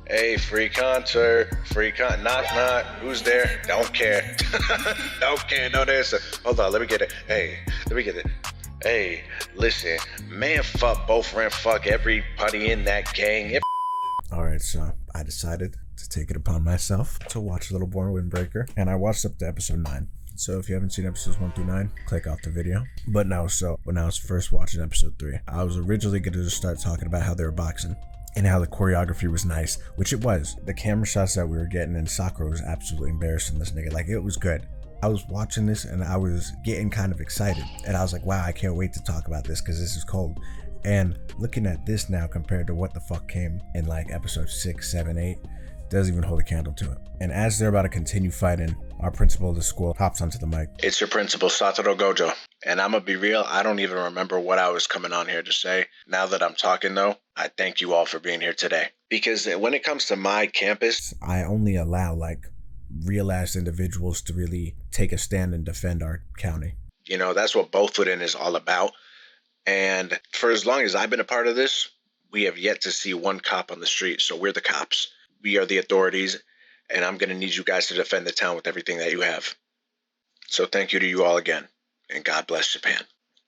Hey, free concert, knock knock. Who's there? Don't care. Don't care. No answer. Hold on, let me get it. Hey, let me get it. Hey, listen, man, fuck both friend, fuck everybody in that gang. Alright, so I decided to take it upon myself to watch Little Born Windbreaker, and I watched up to episode 9. So if you haven't seen episodes 1 through 9, click off the video. But no, so when I was first watching episode 3, I was originally going to just start talking about how they were boxing and how the choreography was nice, which it was. The camera shots that we were getting, and Sakura was absolutely embarrassing this nigga. Like, it was good. I was watching this and I was getting kind of excited, and I was like, wow, I can't wait to talk about this because this is cold. And looking at this now compared to what the fuck came in like episode 6, 7, 8, doesn't even hold a candle to it. And as they're about to continue fighting, our principal of the school hops onto the mic. It's your principal, Satoru Gojo. And I'm gonna be real, I don't even remember what I was coming on here to say. Now that I'm talking though, I thank you all for being here today. Because when it comes to my campus, I only allow like real ass individuals to really take a stand and defend our county. You know, that's what Bothwooden is all about. And for as long as I've been a part of this, we have yet to see one cop on the street. So we're the cops. We are the authorities. And I'm going to need you guys to defend the town with everything that you have. So thank you to you all again. And God bless Japan.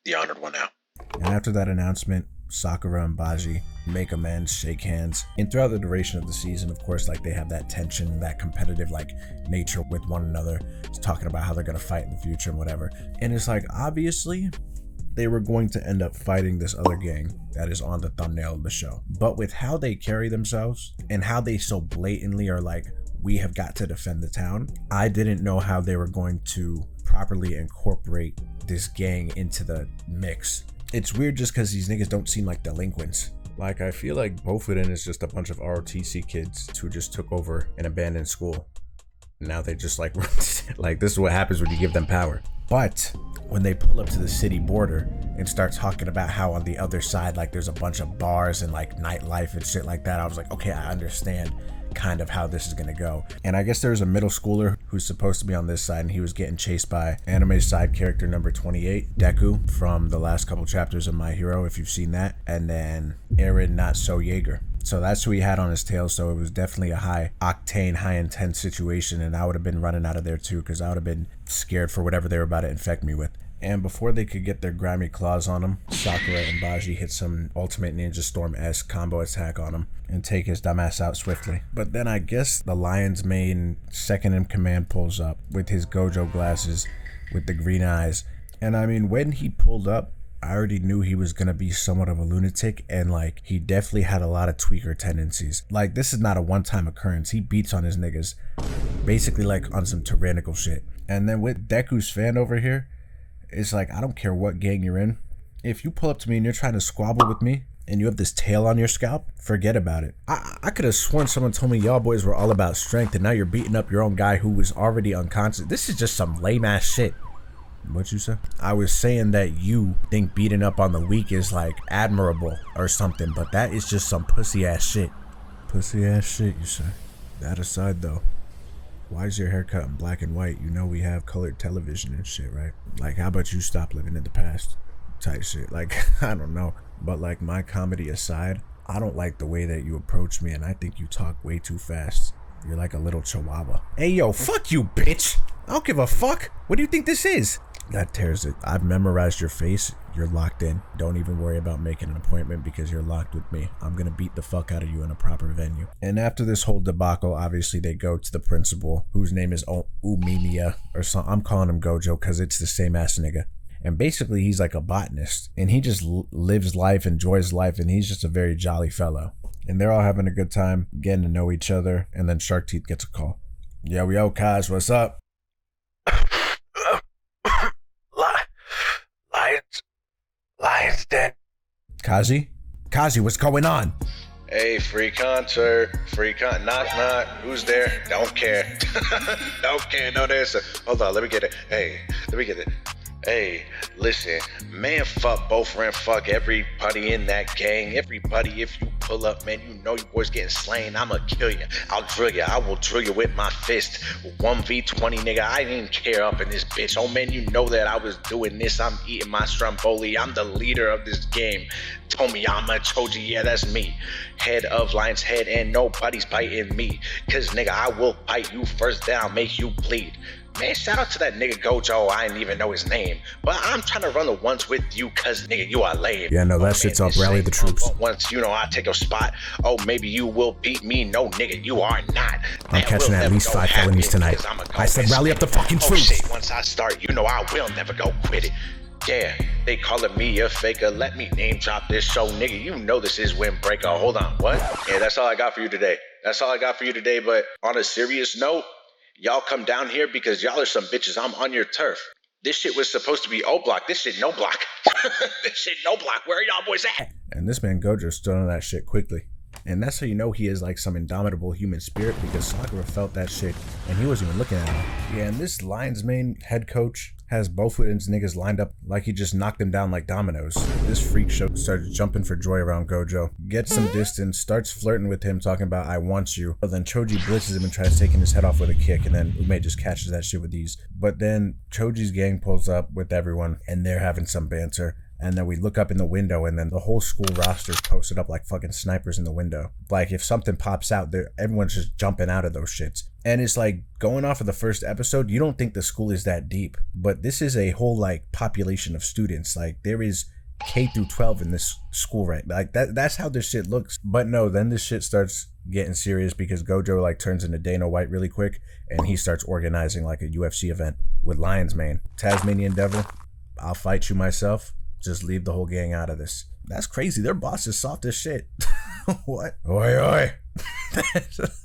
The honored one out. And after that announcement, Sakura and Baji make amends, shake hands. And throughout the duration of the season, of course, like they have that tension, that competitive like nature with one another, just talking about how they're going to fight in the future and whatever. And it's like, obviously, they were going to end up fighting this other gang that is on the thumbnail of the show. But with how they carry themselves and how they so blatantly are like, we have got to defend the town, I didn't know how they were going to properly incorporate this gang into the mix. It's weird just because these niggas don't seem like delinquents. Like, I feel like Bothwooden is just a bunch of ROTC kids who just took over an abandoned school. Now they just like, like this is what happens when you give them power. But when they pull up to the city border and start talking about how on the other side, like there's a bunch of bars and like nightlife and shit like that, I was like, okay, I understand kind of how this is gonna go. And I guess there's a middle schooler who's supposed to be on this side, and he was getting chased by anime side character number 28, Deku, from the last couple chapters of My Hero, if you've seen that, and then Aaron Not So Jaeger. So that's who he had on his tail. So it was definitely a high octane, high intense situation, and I would have been running out of there too, because I would have been scared for whatever they were about to infect me with. And before they could get their grimy claws on him, Sakura and Baji hit some Ultimate Ninja Storm-esque combo attack on him and take his dumbass out swiftly. But then I guess the Lion's main second in command pulls up with his Gojo glasses with the green eyes. And I mean, when he pulled up, I already knew he was gonna be somewhat of a lunatic, and like he definitely had a lot of tweaker tendencies. Like, this is not a one-time occurrence. He beats on his niggas basically like on some tyrannical shit. And then with Deku's fan over here, it's like, I don't care what gang you're in. If you pull up to me and you're trying to squabble with me and you have this tail on your scalp, forget about it. I could have sworn someone told me y'all boys were all about strength, and now you're beating up your own guy who was already unconscious. This is just some lame ass shit. What you say? I was saying that you think beating up on the weak is like admirable or something, but that is just some pussy ass shit. Pussy ass shit, you say? That aside though, why is your hair cut in black and white? You know we have colored television and shit, right? Like, how about you stop living in the past type shit? Like, I don't know. But like, my comedy aside, I don't like the way that you approach me, and I think you talk way too fast. You're like a little chihuahua. Hey yo, fuck you, bitch! I don't give a fuck! What do you think this is? That tears it. I've memorized your face. You're locked in. Don't even worry about making an appointment because you're locked with me. I'm gonna beat the fuck out of you in a proper venue. And after this whole debacle, obviously they go to the principal, whose name is Umimiya or something. I'm calling him Gojo because it's the same ass nigga. And basically he's like a botanist, and he just lives life, enjoys life, and he's just a very jolly fellow. And they're all having a good time, getting to know each other, and then Shark Teeth gets a call. Yo, Kaz, what's up? Lion's dead. Kazi, what's going on? hey, free concert, knock knock. Who's there? Don't care. Don't care. No answer. Hold on, let me get it. Hey, let me get it. Hey, listen, man, fuck both friend, fuck everybody in that gang. Everybody, if you pull up, man. You know you boys getting slain. I'ma kill you. I'll drill you. I will drill you with my fist. 1v20, nigga. I didn't even care up in this bitch. Oh, man, you know that I was doing this. I'm eating my Stromboli. I'm the leader of this game. Tomiyama Choji, yeah, that's me. Head of Lion's Head, and nobody's biting me. Cause, nigga, I will bite you first, then I'll make you bleed. Man, shout out to that nigga Gojo. I didn't even know his name. But I'm trying to run the ones with you, cause nigga, you are lame. Yeah, no, that shit's up. Rally the troops. Once, you know, I take your spot. Oh, maybe you will beat me. No, nigga, you are not. I'm catching at least 5 felonies tonight. I said rally up the fucking troops. Shit, once I start, you know I will never go quit it. Yeah, they calling me a faker. Let me name drop this show, nigga. You know this is Windbreaker. Hold on, what? Yeah, that's all I got for you today. That's all I got for you today. But on a serious note, y'all come down here because y'all are some bitches. I'm on your turf. This shit was supposed to be O block. This shit no block. This shit no block. Where are y'all boys at? And this man Gojo stood on that shit quickly. And that's how you know he is like some indomitable human spirit, because Sakura felt that shit and he wasn't even looking at him. Yeah, and this Lion's Mane head coach has Bofuden's niggas lined up like he just knocked them down like dominoes. This freak show starts jumping for joy around Gojo, gets some distance, starts flirting with him, talking about I want you. But then Choji blitzes him and tries taking his head off with a kick, and then Ume just catches that shit with ease. But then Choji's gang pulls up with everyone and they're having some banter. And then we look up in the window, and then the whole school roster's posted up like fucking snipers in the window. Like if something pops out there, everyone's just jumping out of those shits. And it's like, going off of the first episode, you don't think the school is that deep, but this is a whole like population of students. Like there is K through 12 in this school, right? Like that's how this shit looks. But no, then this shit starts getting serious because Gojo like turns into Dana White really quick, and he starts organizing like a UFC event with Lion's Mane. Tasmanian Devil, I'll fight you myself. Just leave the whole gang out of this. That's crazy. Their boss is soft as shit. What? Oi, oi.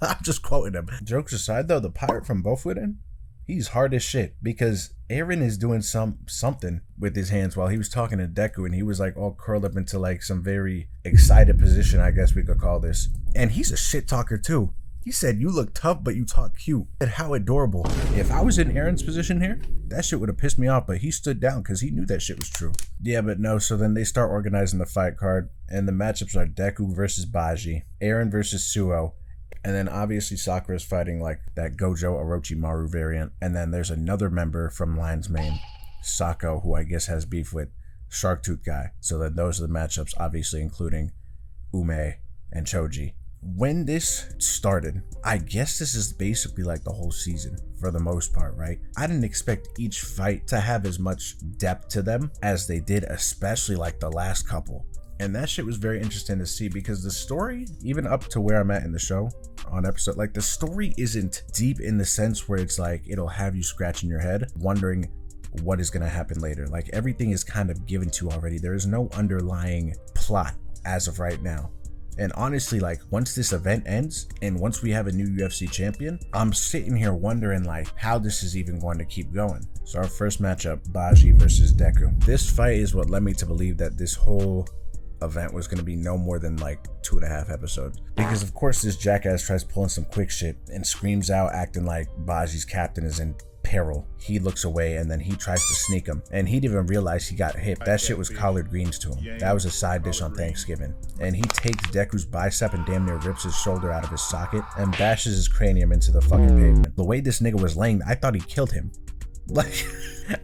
I'm just quoting him. Jokes aside, though, the pirate from Bofuden, he's hard as shit because Eren is doing something with his hands while he was talking to Deku, and he was like all curled up into like some very excited position, I guess we could call this. And he's a shit talker too. He said, you look tough, but you talk cute. And how adorable. If I was in Eren's position here, that shit would have pissed me off, but he stood down because he knew that shit was true. Yeah, but no, so then they start organizing the fight card, and the matchups are Deku versus Baji, Eren versus Suo, and then obviously Sakura's fighting like that Gojo Orochimaru variant, and then there's another member from Lion's Mane, Sako, who I guess has beef with Sharktooth guy. So then those are the matchups, obviously including Ume and Choji. When this started, I guess this is basically like the whole season for the most part, right? I didn't expect each fight to have as much depth to them as they did, especially like the last couple. And that shit was very interesting to see because the story, even up to where I'm at in the show on episode, like the story isn't deep in the sense where it's like it'll have you scratching your head wondering what is going to happen later. Like everything is kind of given to you already. There is no underlying plot as of right now. And honestly, like once this event ends and once we have a new UFC champion, I'm sitting here wondering like how this is even going to keep going. So our first matchup, Baji versus Deku. This fight is what led me to believe that this whole event was going to be no more than like 2.5 episodes. Because of course this jackass tries pulling some quick shit and screams out acting like Baji's captain is in peril. He looks away and then he tries to sneak him, and he didn't even realize he got hit. That shit was collard greens to him. That was a side dish on Thanksgiving. And he takes Deku's bicep and damn near rips his shoulder out of his socket and bashes his cranium into the fucking pavement. The way this nigga was laying, I thought he killed him. Like,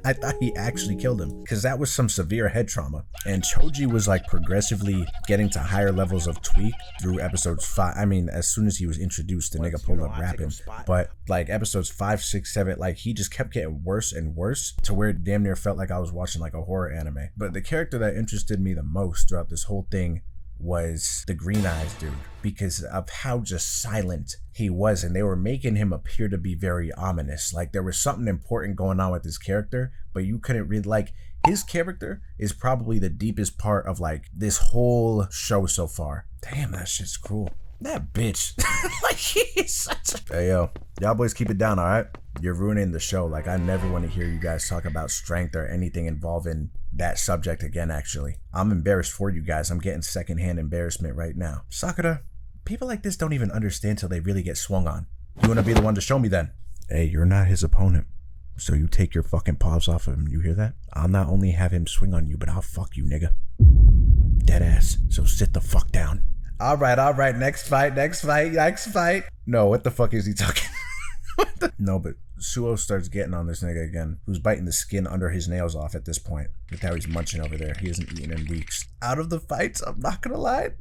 I thought he actually killed him because that was some severe head trauma. And Choji was like progressively getting to higher levels of tweak through episodes 5. I mean, as soon as he was introduced, the nigga pulled up rapping. But like episodes 5, 6, 7, like he just kept getting worse and worse to where it damn near felt like I was watching like a horror anime. But the character that interested me the most throughout this whole thing was the Green Eyes dude, because of how just silent he was, and they were making him appear to be very ominous. Like there was something important going on with his character, but you couldn't read. Like his character is probably the deepest part of like this whole show so far. Damn, that shit's cool. That bitch. Like he's such a... Hey yo, y'all boys keep it down, alright? You're ruining the show. Like I never want to hear you guys talk about strength or anything involving that subject again, actually. I'm embarrassed for you guys. I'm getting secondhand embarrassment right now. Sakura, people like this don't even understand till they really get swung on. You wanna be the one to show me then? Hey, you're not his opponent. So you take your fucking paws off of him, you hear that? I'll not only have him swing on you, but I'll fuck you, nigga. Dead ass. So sit the fuck down. All right, next fight. No, what the fuck is he talking? No, but Suo starts getting on this nigga again, who's biting the skin under his nails off at this point. Look how he's munching over there. He hasn't eaten in weeks. Out of the fights, I'm not gonna lie,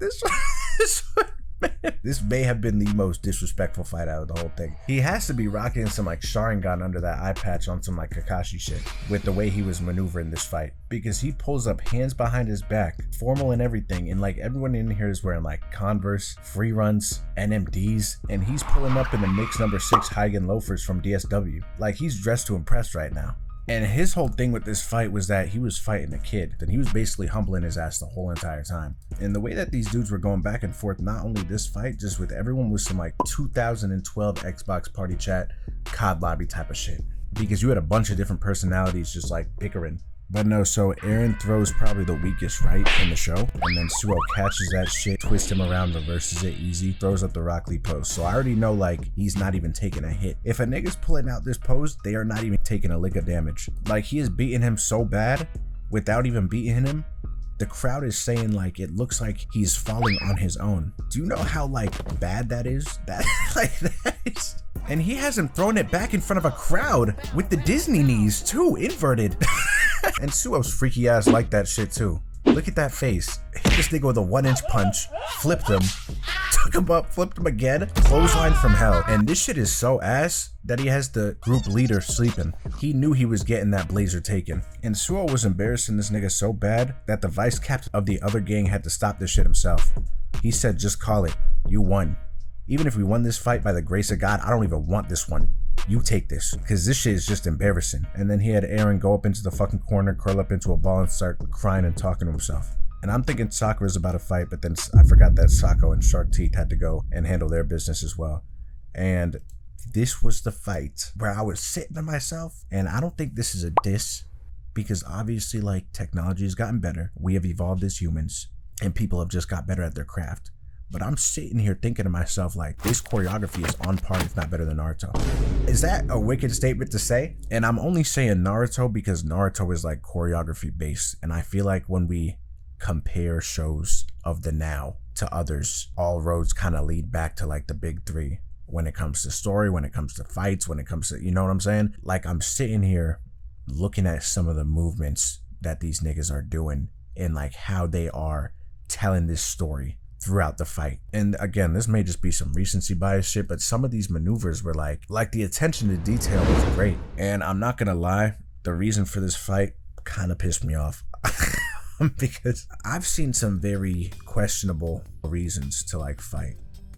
this may have been the most disrespectful fight out of the whole thing. He has to be rocking some like Sharingan under that eye patch on some like Kakashi shit with the way he was maneuvering this fight, because he pulls up hands behind his back, formal and everything, and like everyone in here is wearing like Converse, free runs, NMDs, and he's pulling up in the mix number 6 Hagen loafers from DSW. Like he's dressed to impress right now. And his whole thing with this fight was that he was fighting a kid, and he was basically humbling his ass the whole entire time. And the way that these dudes were going back and forth, not only this fight, just with everyone with some like 2012 Xbox party chat, COD lobby type of shit. Because you had a bunch of different personalities just like bickering. But no, so Aaron throws probably the weakest right in the show, and then Suo catches that shit, twists him around, reverses it easy, throws up the Rock Lee pose. So I already know like he's not even taking a hit. If a nigga's pulling out this pose, they are not even taking a lick of damage. Like he is beating him so bad without even beating him. The crowd is saying like it looks like he's falling on his own. Do you know how like bad that is? That is. And he hasn't thrown it back in front of a crowd with the Disney knees too, inverted. And Suo's freaky ass like that shit too. Look at that face. Hit this nigga with a 1-inch punch, flipped him, took him up, flipped him again, clothesline from hell. And this shit is so ass that he has the group leader sleeping. He knew he was getting that blazer taken. And Suo was embarrassing this nigga so bad that the vice captain of the other gang had to stop this shit himself. He said, just call it. You won. Even if we won this fight by the grace of God, I don't even want this one. You take this, because this shit is just embarrassing. And then he had Aaron go up into the fucking corner, curl up into a ball, and start crying and talking to himself. And I'm thinking Sakura's about to fight, but then I forgot that Sako and Shark Teeth had to go and handle their business as well. And this was the fight where I was sitting to myself, and I don't think this is a diss, because obviously like technology has gotten better. We have evolved as humans, and people have just got better at their craft. But I'm sitting here thinking to myself, like, this choreography is on par, if not better than Naruto. Is that a wicked statement to say? And I'm only saying Naruto because Naruto is like choreography based. And I feel like when we compare shows of the now to others, all roads kind of lead back to like the big three. When it comes to story, when it comes to fights, when it comes to, you know what I'm saying? Like I'm sitting here looking at some of the movements that these niggas are doing and like how they are telling this story throughout the fight. And again, this may just be some recency bias shit, but some of these maneuvers were like the attention to detail was great. And I'm not gonna lie, the reason for this fight kind of pissed me off. Because I've seen some very questionable reasons to like fight,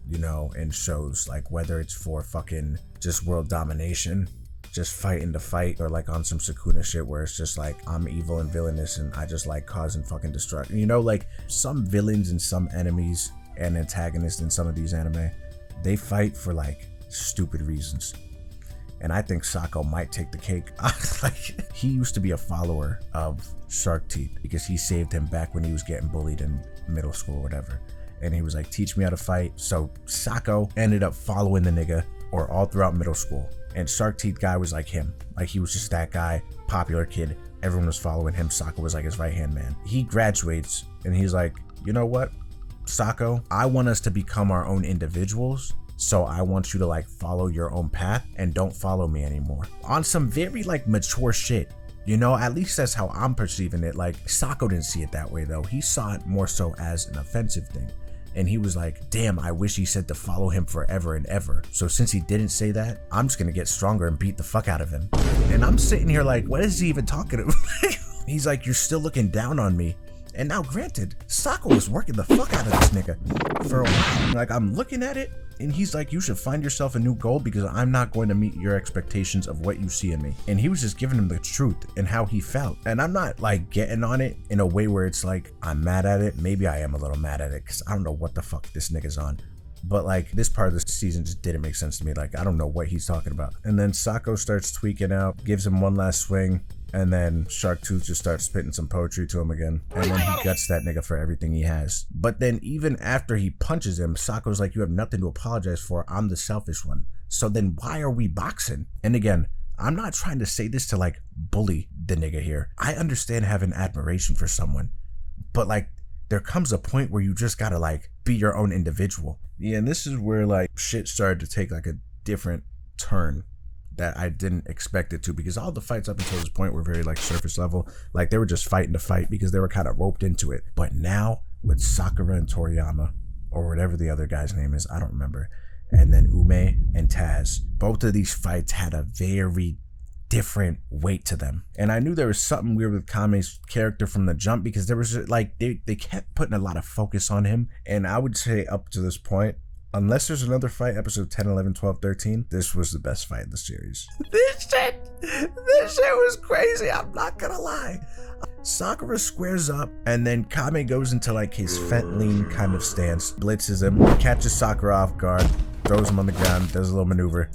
you know, in shows, like whether it's for fucking just world domination, just fighting to fight, or like on some Sukuna shit where it's just like I'm evil and villainous and I just like causing fucking destruction. You know, like some villains and some enemies and antagonists in some of these anime, they fight for like stupid reasons. And I think Sako might take the cake. Like he used to be a follower of Shark Teeth because he saved him back when he was getting bullied in middle school or whatever. And he was like, teach me how to fight. So Sako ended up following the nigga or all throughout middle school. And Shark Teeth guy was like him. Like he was just that guy, popular kid. Everyone was following him. Sako was like his right-hand man. He graduates and he's like, you know what, Sako, I want us to become our own individuals. So I want you to like follow your own path and don't follow me anymore. On some very like mature shit. You know, at least that's how I'm perceiving it. Like Sako didn't see it that way though. He saw it more so as an offensive thing. And he was like, damn, I wish he said to follow him forever and ever. So since he didn't say that, I'm just gonna get stronger and beat the fuck out of him. And I'm sitting here like, what is he even talking about? He's like, you're still looking down on me. And now granted, Sako was working the fuck out of this nigga for a while. Like I'm looking at it and he's like, you should find yourself a new goal because I'm not going to meet your expectations of what you see in me. And he was just giving him the truth and how he felt. And I'm not like getting on it in a way where it's like, I'm mad at it. Maybe I am a little mad at it because I don't know what the fuck this nigga's on. But like this part of the season just didn't make sense to me. Like I don't know what he's talking about. And then Sako starts tweaking out, gives him one last swing. And then Shark Tooth just starts spitting some poetry to him again. And then he guts that nigga for everything he has. But then even after he punches him, Sako's like, you have nothing to apologize for. I'm the selfish one. So then why are we boxing? And again, I'm not trying to say this to like bully the nigga here. I understand having admiration for someone. But like there comes a point where you just gotta like be your own individual. Yeah, and this is where like shit started to take like a different turn that I didn't expect it to, because all the fights up until this point were very like surface level. Like they were just fighting to fight because they were kind of roped into it. But now with Sakura and Toriyama, or whatever the other guy's name is, I don't remember, and then Ume and Taz, both of these fights had a very different weight to them. And I knew there was something weird with Kame's character from the jump, because there was like they kept putting a lot of focus on him. And I would say up to this point, unless there's another fight, episode 10, 11, 12, 13, this was the best fight in the series. This shit was crazy, I'm not gonna lie. Sakura squares up, and then Kame goes into like his Fentline kind of stance, blitzes him, catches Sakura off guard, throws him on the ground, does a little maneuver.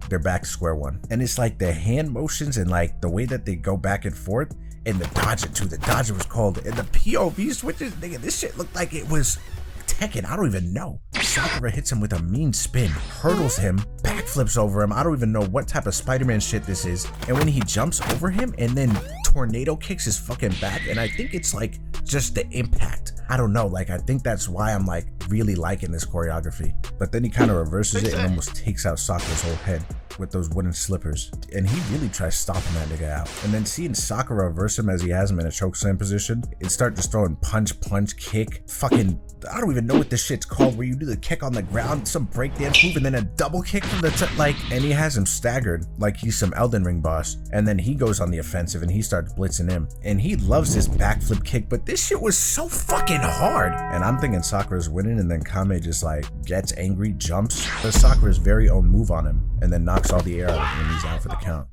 They're back to square one. And it's like the hand motions and like the way that they go back and forth, and the dodge it too. The dodge was called, and the POV switches, nigga, this shit looked like it was Tekken. I don't even know. Sakura hits him with a mean spin, hurdles him, backflips over him. I don't even know what type of Spider-Man shit this is. And when he jumps over him and then tornado kicks his fucking back, and I think it's like just the impact. I don't know, like I think that's why I'm like really liking this choreography. But then he kind of reverses it and almost takes out Sakura's whole head with those wooden slippers. And he really tries stomping that nigga out. And then seeing Sakura reverse him as he has him in a chokeslam position, and start just throwing punch, kick, fucking, I don't even know what this shit's called, where you do the kick on the ground, some breakdance move, and then a double kick from the like, and he has him staggered like he's some Elden Ring boss. And then he goes on the offensive and he starts blitzing him. And he loves this backflip kick, but this shit was so fucking hard. And I'm thinking Sakura's winning, and then Kame just like gets angry, jumps, does Sakura's very own move on him, and then knocks all the air out of him, and he's out for the count.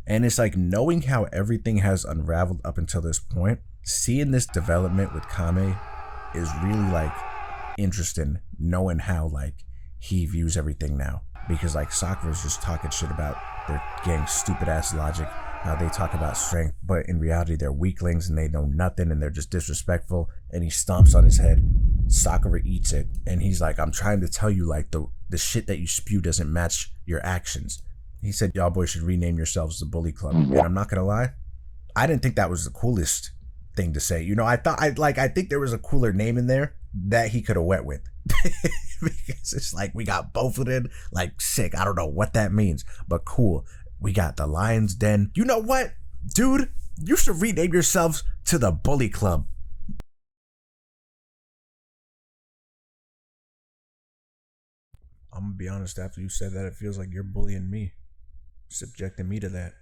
And it's like knowing how everything has unraveled up until this point, seeing this development with Kame is really like interesting, knowing how like he views everything now. Because like Sakura's just talking shit about their gang stupid ass logic, how they talk about strength, but in reality they're weaklings and they know nothing and they're just disrespectful. And he stomps on his head. Sakura eats it, and he's like, I'm trying to tell you, like the shit that you spew doesn't match your actions. He said, y'all boys should rename yourselves the Bully Club. And I'm not gonna lie, I didn't think that was the coolest thing to say. You know, I think there was a cooler name in there that he could have went with. Because it's like, we got both of them, like sick. I don't know what that means, but cool. We got the Lion's Den. You know what, dude? You should rename yourselves to the Bully Club. I'm gonna be honest, after you said that, it feels like you're bullying me, subjecting me to that.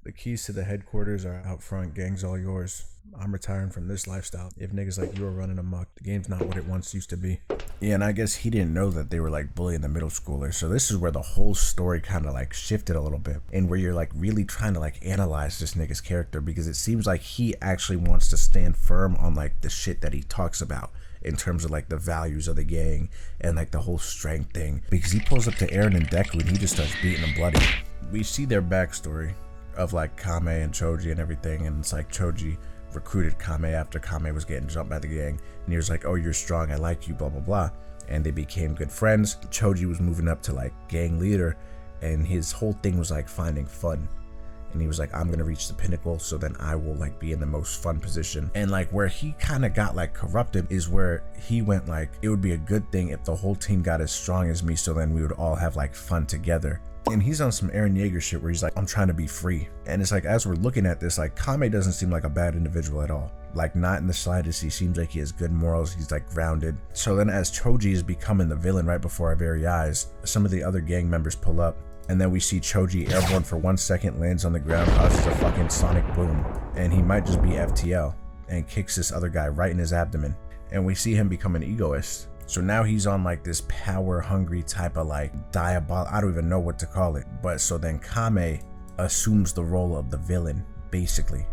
The keys to the headquarters are out front, gang's all yours. I'm retiring from this lifestyle. If niggas like you are running amok, the game's not what it once used to be. Yeah, and I guess he didn't know that they were like bullying the middle schoolers. So this is where the whole story kind of like shifted a little bit, and where you're like really trying to like analyze this nigga's character, because it seems like he actually wants to stand firm on like the shit that he talks about in terms of like the values of the gang and like the whole strength thing. Because he pulls up to Eren and Deku and he just starts beating them bloody. We see their backstory of like Kame and Choji and everything, and it's like Choji recruited Kame after Kame was getting jumped by the gang, and he was like, oh, you're strong, I like you, blah blah blah, and they became good friends. Choji was moving up to like gang leader, and his whole thing was like finding fun, and he was like, I'm gonna reach the pinnacle, so then I will like be in the most fun position. And like where he kind of got like corrupted is where he went like, it would be a good thing if the whole team got as strong as me, so then we would all have like fun together. And he's on some Eren Yeager shit where he's like, I'm trying to be free. And it's like, as we're looking at this, like Kame doesn't seem like a bad individual at all. Like not in the slightest. He seems like he has good morals. He's like grounded. So then as Choji is becoming the villain right before our very eyes, some of the other gang members pull up. And then we see Choji airborne for 1 second, lands on the ground, causes a fucking sonic boom. And he might just be FTL, and kicks this other guy right in his abdomen. And we see him become an egoist. So now he's on like this power hungry type of like I don't even know what to call it. But so then Kame assumes the role of the villain basically,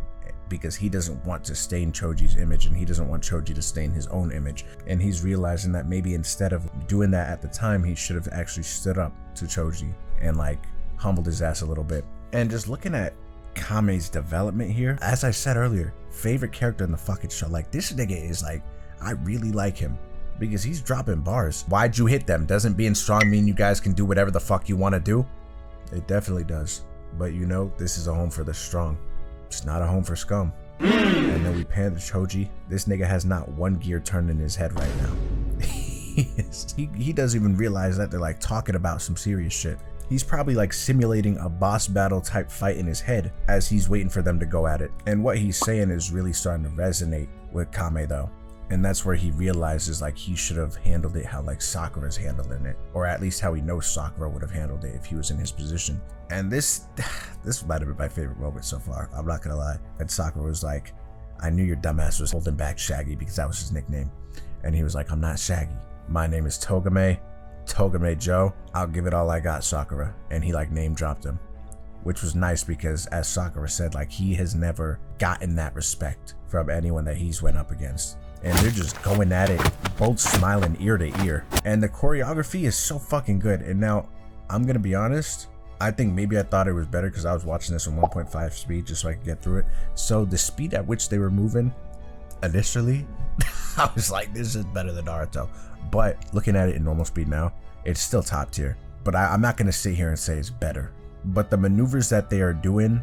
because he doesn't want to stain Choji's image, and he doesn't want Choji to stain his own image. And he's realizing that maybe instead of doing that at the time, he should have actually stood up to Choji and like humbled his ass a little bit. And just looking at Kame's development here, as I said earlier, favorite character in the fucking show. Like this nigga is like, I really like him, because he's dropping bars. Why'd you hit them? Doesn't being strong mean you guys can do whatever the fuck you want to do? It definitely does. But you know, this is a home for the strong. It's not a home for scum. And then we pan to Choji. This nigga has not one gear turned in his head right now. He doesn't even realize that they're like talking about some serious shit. He's probably like simulating a boss battle type fight in his head as he's waiting for them to go at it. And what he's saying is really starting to resonate with Kame though. And that's where he realizes like he should have handled it how like Sakura's handling it, or at least how he knows Sakura would have handled it if he was in his position. And this might have been my favorite moment so far, I'm not gonna lie. And Sakura was like, I knew your dumbass was holding back Shaggy because that was his nickname. And he was like, I'm not Shaggy. My name is Togame Joe. I'll give it all I got, Sakura. And he like name dropped him, which was nice because as Sakura said, like he has never gotten that respect from anyone that he's went up against. And they're just going at it, both smiling ear to ear. And the choreography is so fucking good. And now, I'm gonna be honest, I think maybe I thought it was better because I was watching this on 1.5 speed just so I could get through it. So the speed at which they were moving initially, I was like, this is better than Naruto. But looking at it in normal speed now, it's still top tier. But I'm not gonna sit here and say it's better. But the maneuvers that they are doing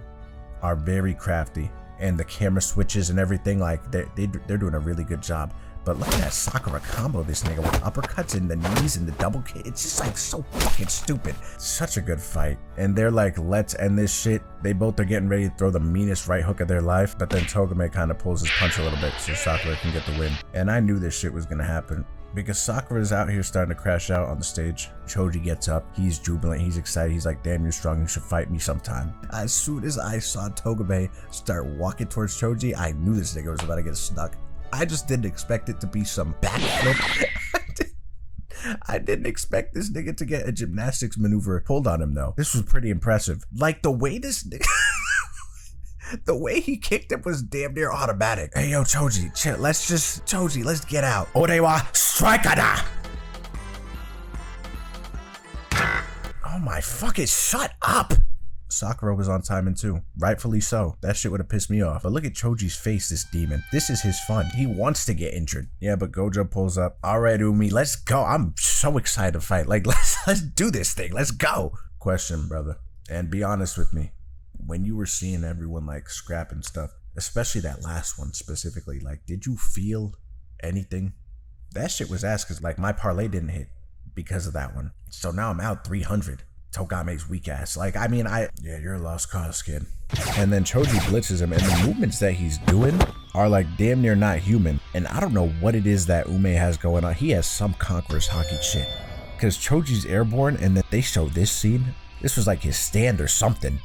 are very crafty. And the camera switches and everything, like they're doing a really good job. But look at that Sakura combo this nigga with uppercuts and the knees and the double kick. It's just like so fucking stupid. Such a good fight. And they're like, let's end this shit. They both are getting ready to throw the meanest right hook of their life. But then Togame kind of pulls his punch a little bit so Sakura can get the win. And I knew this shit was gonna happen, because Sakura's out here starting to crash out on the stage. Choji gets up, he's jubilant, he's excited, he's like, damn, you're strong, you should fight me sometime. As soon as I saw Togame start walking towards Choji, I knew this nigga was about to get stuck. I just didn't expect it to be some backflip. I didn't expect this nigga to get a gymnastics maneuver pulled on him though. This was pretty impressive. Like the way this nigga... The way he kicked it was damn near automatic. Hey, yo, Choji, chill. Choji, let's get out. Orewa strikada. Oh my fucking, shut up. Sakura was on timing too. Rightfully so. That shit would have pissed me off. But look at Choji's face, this demon. This is his fun. He wants to get injured. Yeah, but Gojo pulls up. All right, Umi, let's go. I'm so excited to fight. Like, let's do this thing. Let's go. Question, brother. And be honest with me. When you were seeing everyone like scrapping stuff, especially that last one specifically, like, did you feel anything? That shit was ass because like my parlay didn't hit because of that one. So now I'm out 300. Togame's weak ass. Like, I mean, yeah, you're a lost cause, kid. And then Choji blitzes him, and the movements that he's doing are like damn near not human. And I don't know what it is that Ume has going on. He has some Conqueror's hockey shit. Because Choji's airborne, and then they show this scene. This was like his stand or something.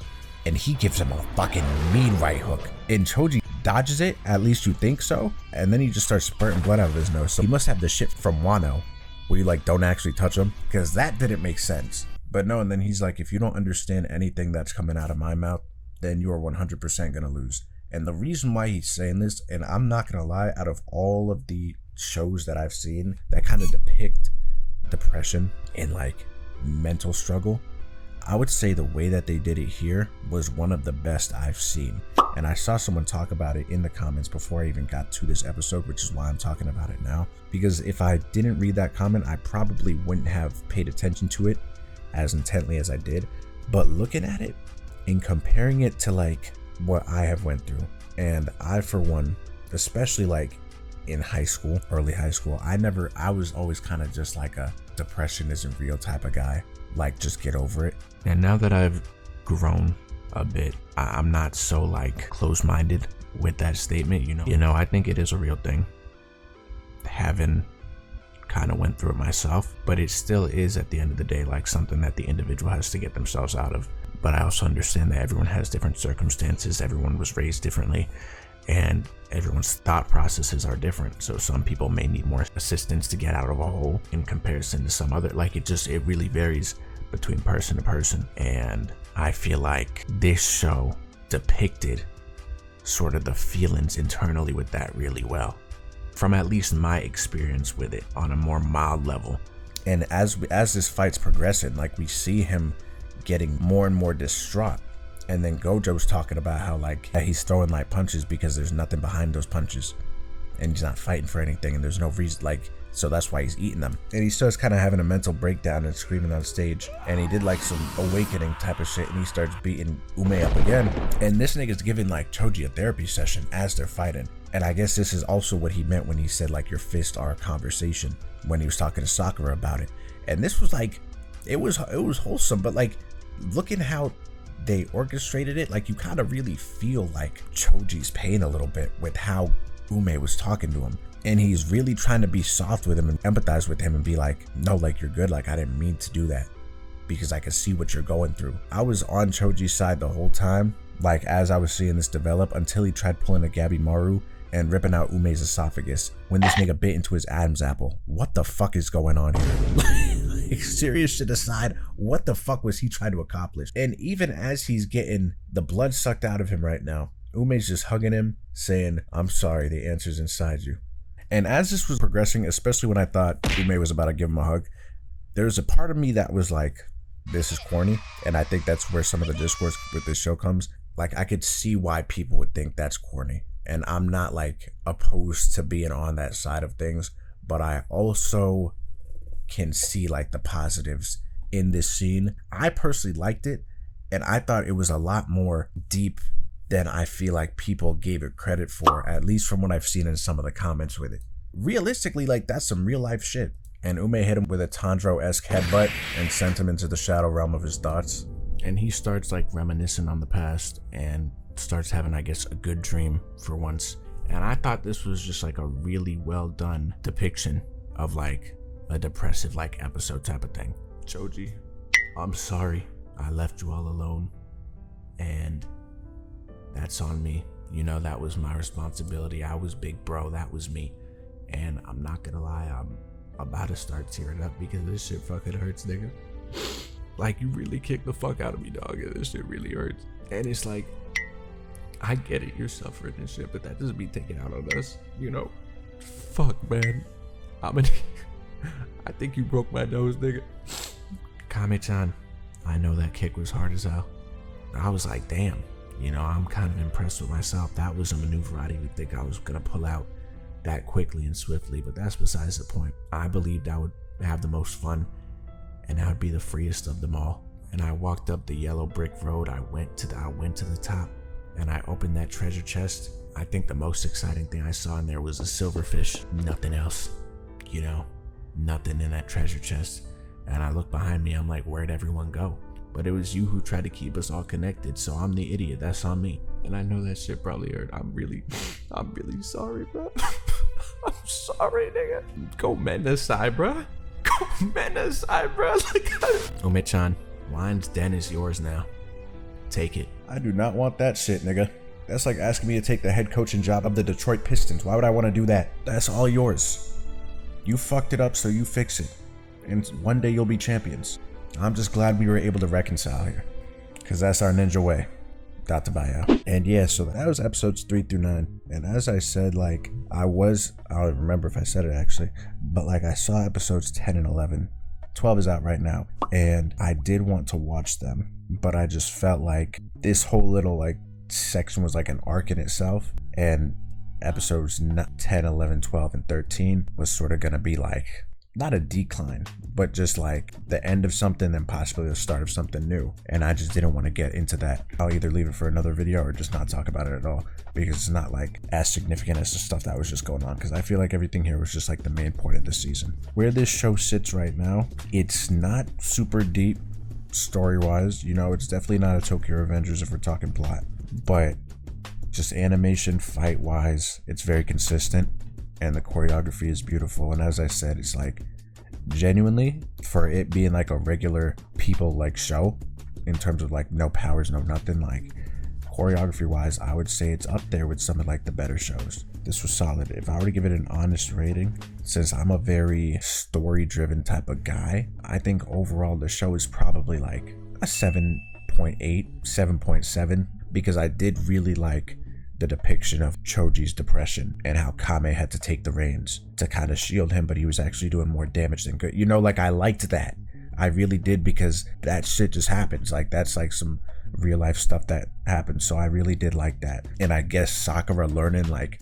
And he gives him a fucking mean right hook. And Choji dodges it, at least you think so. And then he just starts spurting blood out of his nose. So he must have the shit from Wano, where you like don't actually touch him. Because that didn't make sense. But no, and then he's like, if you don't understand anything that's coming out of my mouth, then you are 100% gonna lose. And the reason why he's saying this, and I'm not gonna lie, out of all of the shows that I've seen that kind of depict depression and like mental struggle, I would say the way that they did it here was one of the best I've seen. And I saw someone talk about it in the comments before I even got to this episode, which is why I'm talking about it now. Because if I didn't read that comment, I probably wouldn't have paid attention to it as intently as I did. But looking at it and comparing it to like what I have went through, and I for one, especially like in high school, early high school, I was always kind of just like a depression isn't real type of guy. Like, just get over it. And now that I've grown a bit, I'm not so like close-minded with that statement, you know, I think it is a real thing. Having kind of went through it myself, but it still is at the end of the day like something that the individual has to get themselves out of. But I also understand that everyone has different circumstances, everyone was raised differently, and everyone's thought processes are different. So some people may need more assistance to get out of a hole in comparison to some other. Like it really varies between person to person. And I feel like this show depicted sort of the feelings internally with that really well, from at least my experience with it on a more mild level. And as this fight's progressing, like we see him getting more and more distraught. And then Gojo's talking about how like he's throwing like punches because there's nothing behind those punches, and he's not fighting for anything, and there's no reason. Like So that's why he's eating them. And he starts kind of having a mental breakdown and screaming on stage. And he did like some awakening type of shit, and he starts beating Ume up again. And this nigga's giving like Choji a therapy session as they're fighting. And I guess this is also what he meant when he said like your fists are a conversation, when he was talking to Sakura about it. And this was like, it was wholesome, but like looking how they orchestrated it, like you kind of really feel like Choji's pain a little bit with how Ume was talking to him. And he's really trying to be soft with him and empathize with him and be like, no, like you're good, like I didn't mean to do that because I could see what you're going through. I was on Choji's side the whole time, like as I was seeing this develop, until he tried pulling a Gabimaru and ripping out Ume's esophagus when this nigga bit into his Adam's apple. What the fuck is going on here? Like, serious shit aside, what the fuck was he trying to accomplish? And even as he's getting the blood sucked out of him right now, Ume's just hugging him, saying, I'm sorry, the answer's inside you. And as this was progressing, especially when I thought Ume was about to give him a hug, there's a part of me that was like, this is corny. And I think that's where some of the discourse with this show comes. Like, I could see why people would think that's corny. And I'm not like opposed to being on that side of things, but I also can see like the positives in this scene. I personally liked it, and I thought it was a lot more deep than I feel like people gave it credit for, at least from what I've seen in some of the comments with it. Realistically, like that's some real life shit. And Ume hit him with a Tanjiro-esque headbutt and sent him into the shadow realm of his thoughts. And he starts like reminiscing on the past and starts having, I guess, a good dream for once. And I thought this was just like a really well done depiction of like a depressive like episode type of thing. Choji, I'm sorry I left you all alone, and that's on me. You know, that was my responsibility. I was big bro, that was me. And I'm not gonna lie, I'm about to start tearing up because this shit fucking hurts, nigga. Like, you really kicked the fuck out of me, dog, and this shit really hurts. And it's like, I get it, you're suffering and shit, but that doesn't mean taking out on us, you know? Fuck, man. I think you broke my nose, nigga. Kame-chan, I know that kick was hard as hell. I was like, damn, you know, I'm kind of impressed with myself. That was a maneuver I didn't even think I was gonna pull out that quickly and swiftly, but that's besides the point. I believed I would have the most fun, and I would be the freest of them all. And I walked up the yellow brick road. I went to the top, and I opened that treasure chest. I think the most exciting thing I saw in there was a silverfish. Nothing else, you know, nothing in that treasure chest. And I looked behind me, I'm like, where'd everyone go? But it was you who tried to keep us all connected, so I'm the idiot. That's on me. And I know that shit probably hurt. I'm really sorry, bro. I'm sorry, nigga. Go mend aside, bro. Go mend aside, bro. Ume-chan, Lion's Den is yours now. Take it. I do not want that shit, nigga. That's like asking me to take the head coaching job of the Detroit Pistons. Why would I want to do that? That's all yours. You fucked it up, so you fix it. And one day you'll be champions. I'm just glad we were able to reconcile here, because that's our ninja way. Databayo. And yeah, so that was episodes 3 through 9. And as I said, like, I don't remember if I said it actually, but like I saw episodes 10 and 11. 12 is out right now, and I did want to watch them, but I just felt like this whole little like section was like an arc in itself, and episodes 10, 11, 12, and 13 was sort of gonna be like, not a decline, but just like the end of something and possibly the start of something new. And I just didn't want to get into that. I'll either leave it for another video or just not talk about it at all, because it's not like as significant as the stuff that was just going on, because I feel like everything here was just like the main point of the season. Where this show sits right now, it's not super deep story-wise. You know, it's definitely not a Tokyo Revengers if we're talking plot, but just animation, fight-wise, it's very consistent. And the choreography is beautiful. And as I said, it's like genuinely, for it being like a regular people like show in terms of like no powers, no nothing, like choreography wise, I would say it's up there with some of like the better shows. This was solid. If I were to give it an honest rating, since I'm a very story driven type of guy, I think overall the show is probably like a 7.8, 7.7, because I did really like the depiction of Choji's depression and how Kame had to take the reins to kind of shield him, but he was actually doing more damage than good. You know, like I liked that. I really did, because that shit just happens. Like that's like some real life stuff that happens. So I really did like that. And I guess Sakura learning like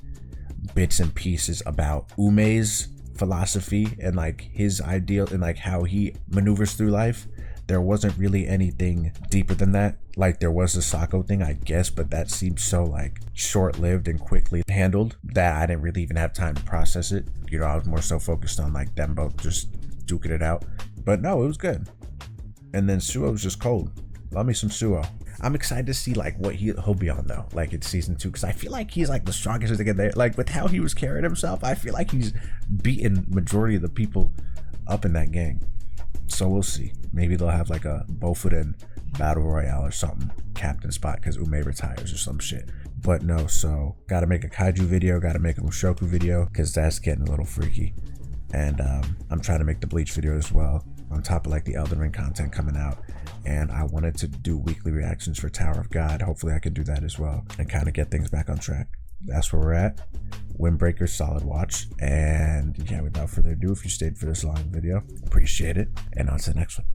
bits and pieces about Ume's philosophy and like his ideal and like how he maneuvers through life, there wasn't really anything deeper than that. Like there was the Sako thing, I guess, but that seemed so like short-lived and quickly handled that I didn't really even have time to process it. You know, I was more so focused on like them both just duking it out. But no, it was good. And then Suo was just cold. Love me some Suo. I'm excited to see like what he'll be on though, like in season 2, because I feel like he's like the strongest to get there. Like with how he was carrying himself, I feel like he's beaten majority of the people up in that gang. So we'll see. Maybe they'll have like a Bofuden battle royale or something, captain spot, because Ume retires or some shit. But no, so gotta make a kaiju video, gotta make a Mushoku video, because that's getting a little freaky. And I'm trying to make the Bleach video as well, on top of like the Elden Ring content coming out. And I wanted to do weekly reactions for Tower of God. Hopefully I can do that as well and kind of get things back on track. That's where we're at. Windbreaker, solid watch. And yeah, without further ado, if you stayed for this long video, appreciate it. And on to the next one.